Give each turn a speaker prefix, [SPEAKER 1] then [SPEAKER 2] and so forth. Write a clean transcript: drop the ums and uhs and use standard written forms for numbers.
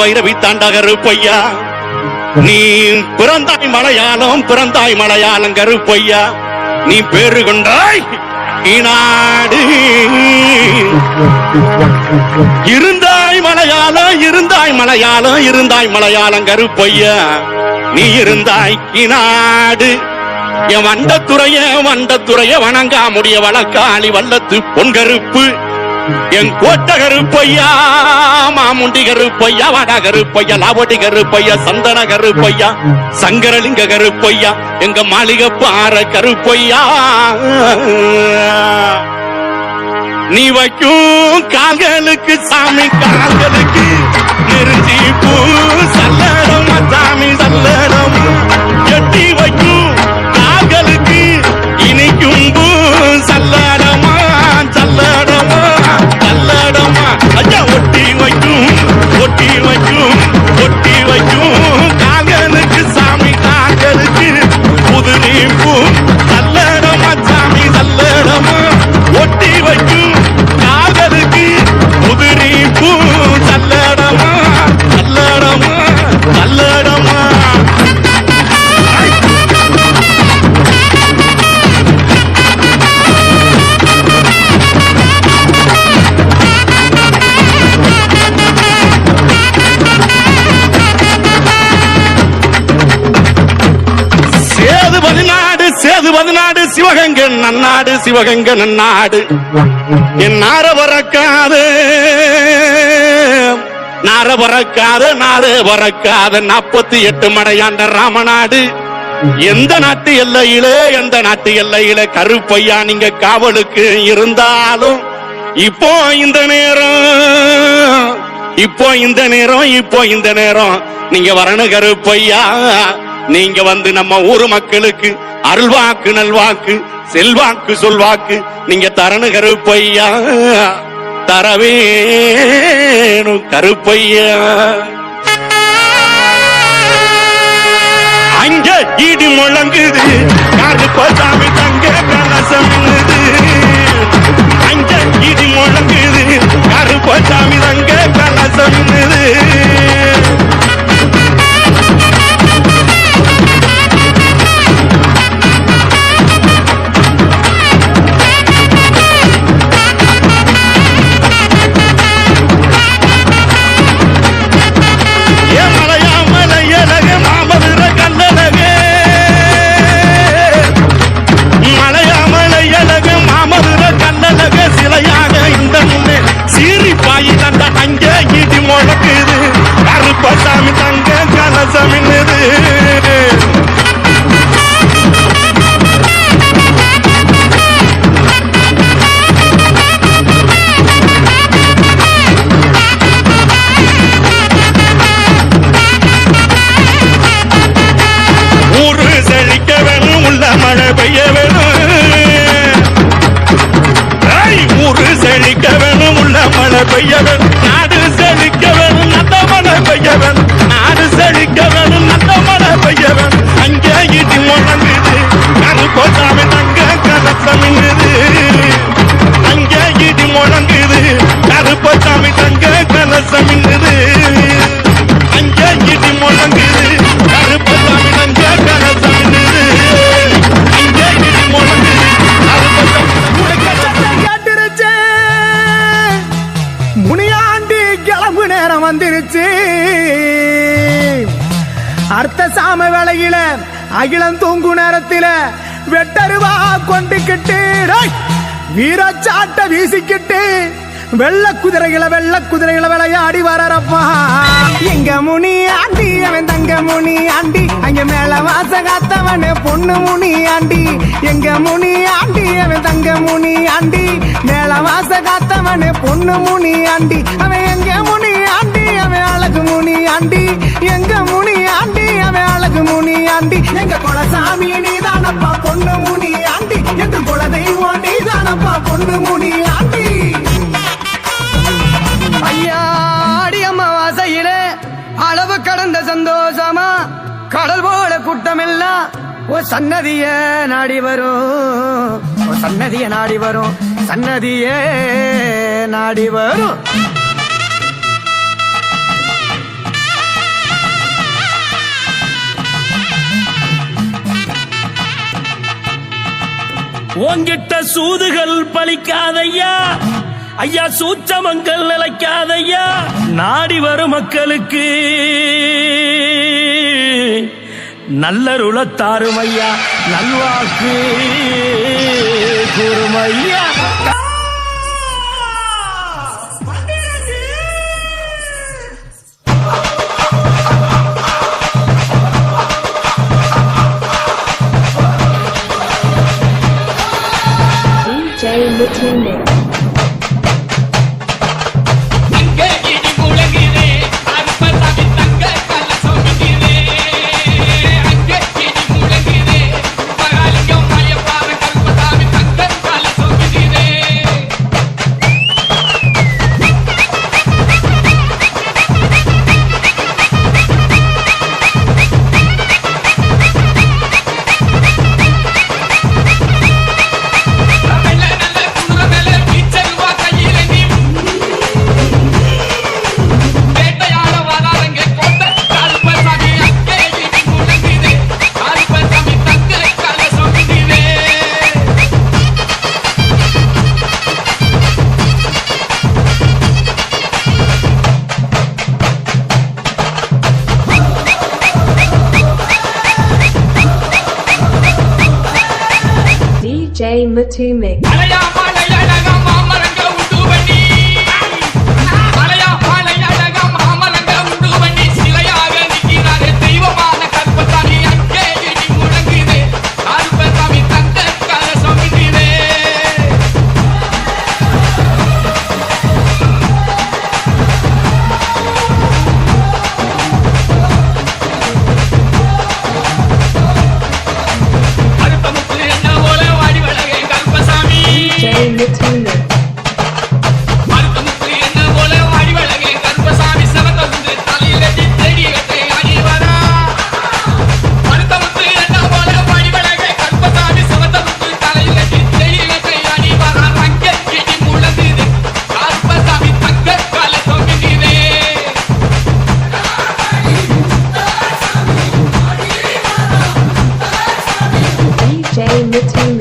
[SPEAKER 1] வைரவி தாண்டா கருப்பையா, நீ பிறந்தாய் மலையாளம் கருப்பையா, நீ பேரு கொண்டாய் நாடு. இருந்தாய் மலையாளம் கருப்பையா, நீ இருந்தாய் நாடு. என் வண்டத்துறைய வணங்கா முடிய வழக்காளி வல்லத்து பொன்கருப்பு, என் கோட்ட கருப்பையா, மாமுண்டி கருப்பையா, வட கருப்பையா, லாவடி கருப்பையா, சந்தன கருப்பையா, சங்கரலிங்க கருப்பையா, எங்க மாளிகை பாற கருப்பையா. நீ வைக்கும் கால்களுக்கு சாமி கால்களுக்கு நெருஞ்சி பூ சல்லடம் சாமி சல்லடம், எட்டி வைக்கும் கால்களுக்கு இனிக்கும் பூ சல்லடமா சல்லடமா சல்லடமா. ஐயா ஒட்டி வைக்கும் கால்களுக்கு சாமி கால்களுக்கு புதுநீ பூ சல்லடமா சாமி சல்லடமா. ஒட்டி வைக்கும் காதலுக்கு புதுநீ பூ சல்லடமா சல்லடமா சல்லடமா. சேதுபதி நாடு சிவகங்கை நன்னாடு, என் நார பறக்காது 48 மடையாண்ட ராமநாடு. எந்த நாட்டு எல்லையிலே கருப்பையா நீங்க காவலுக்கு இருந்தாலும் இப்போ இந்த நேரம் நீங்க வரணும் கருப்பையா. நீங்க வந்து நம்ம ஊரு மக்களுக்கு அருள்வாக்கு நல்வாக்கு செல்வாக்கு சொல்வாக்கு நீங்க தரணும் கருப்பையா, தரவேணும் கருப்பையா. அங்க இடி முழங்குது கருப்பசாமி தங்க கலசம், அங்க இடி முழங்குது கருப்பசாமி தங்க கலசம். கருப்பசாமி தங்க கலசம். ஊரு செழிக்க வேணும், உள்ள மழை பெய்ய வேணும். ஊரு செழிக்க வேணும், உள்ள மழை பெய்ய வேணும். நாடு செழிக்க வேணும், நல்ல மழை பெய்ய வேணும். நாடு செழிக்க வேணும், நல்ல மழை பெய்ய வேணும். அங்கே இடி முழங்குது கருப்பசாமி தங்க கலசம். அங்கே இடி முழங்குது கருப்பசாமி தங்க கலசம். அங்கே இடி முழங்குது கருப்பசாமி தங்க கலசம். அங்கே இடி முழங்குது
[SPEAKER 2] முனியாண்டி கிளம்பு நேரம் வந்துருச்சு. அர்த்த சாம வேளையில அகிலம் தூங்கு நேரத்தில வெட்டருவா கொண்டுக்கிட்டு வீரச்சாட்ட வீசிக்கிட்டு வெள்ள குதிரைகளை விளையாடி வரப்பா. எங்க முனி ஆண்டி அவன் தங்க முனி ஆண்டி, அங்க மேல வாச காத்தவனு பொண்ணு முனி ஆண்டி. எங்க முனி ஆண்டி அவன் தங்க முனி ஆண்டி, மேல வாச காத்தவனு பொண்ணு முனி ஆண்டி. அவன் எங்க முனி ஆண்டி அவன் அழகு முனி ஆண்டி, எங்க முனி ஆண்டி அவன் அழகு முனி ஆண்டி. எங்க குலசாமி நீதானப்பா பொண்ணு முனி ஆண்டி, எங்க குல தெய்வம் நீதானப்பா பொண்ணு முனி ஆண்டி. ஐயாடி அம்மாவாசையிலே அளவு கடந்த சந்தோஷமா கடல் போல கூட்டம் எல்லாம் சன்னதிய நாடி வரும், சன்னதிய நாடி வரும், சன்னதியே நாடி வரும்.
[SPEAKER 3] உங்கிட்ட சூதுகள் பலிக்காதையா ஐயா, சூச்சமங்கள் நிலைக்காதையா. நாடி வரும் மக்களுக்கு நல்லருளத்தாரும் ஐயா, நல்வாக்கு கூறுமையா.
[SPEAKER 4] DJ Mutune. DJ Matume. DJ Matume.